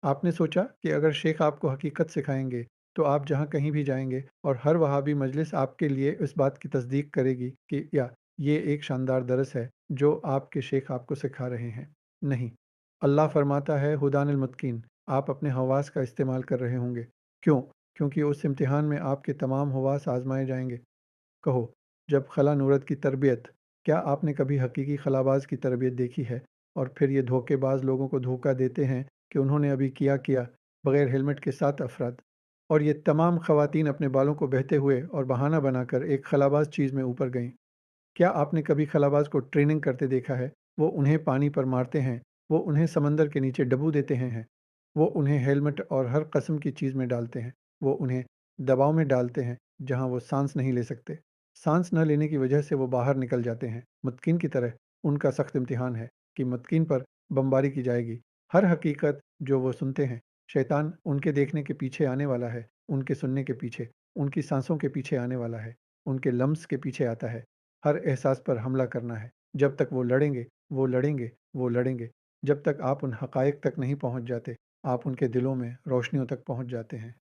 आपने सोचा कि अगर शेख आपको हकीकत सिखाएंगे, तो आप जहाँ कहीं भी जाएंगे और हर वहाबी मजलिस आपके लिए इस बात की तस्दीक करेगी कि या ये एक शानदार दरस है जो आपके शेख आपको सिखा रहे हैं। नहीं, अल्लाह फरमाता है हुदानिल मुत्कीन, आप अपने हवास का इस्तेमाल कर रहे होंगे। क्यों? क्योंकि उस इम्तिहान में आपके तमाम हवास आजमाए जाएंगे। कहो, जब खला नूरत की तरबियत, क्या आपने कभी हकीकी खलाबाज की तरबियत देखी है? और फिर ये धोखेबाज लोगों को धोखा देते हैं कि उन्होंने अभी किया बगैर हेलमेट के 7 अफराद। और ये तमाम खवातीन अपने बालों को बहते हुए और बहाना बनाकर एक खलाबाज चीज़ में ऊपर गईं। क्या आपने कभी खलाबाज को ट्रेनिंग करते देखा है? वो उन्हें पानी पर मारते हैं, वो उन्हें समंदर के नीचे डुबो देते हैं, वो उन्हें हेलमेट और हर कस्म की चीज़ में डालते हैं, वो उन्हें दबाव में डालते हैं जहाँ वो सांस नहीं ले सकते। सांस न लेने की वजह से वो बाहर निकल जाते हैं। मुत्किन की तरह उनका सख्त इम्तिहान है कि मुत्किन पर बमबारी की जाएगी। हर हकीकत जो वो सुनते हैं, शैतान उनके देखने के पीछे आने वाला है, उनके सुनने के पीछे, उनकी सांसों के पीछे आने वाला है, उनके लम्स के पीछे आता है। हर एहसास पर हमला करना है। जब तक वो लड़ेंगे, वो लड़ेंगे, वो लड़ेंगे। जब तक आप उन हक़ाइक़ तक नहीं पहुँच जाते, आप उनके दिलों में रोशनियों तक पहुँच जाते हैं।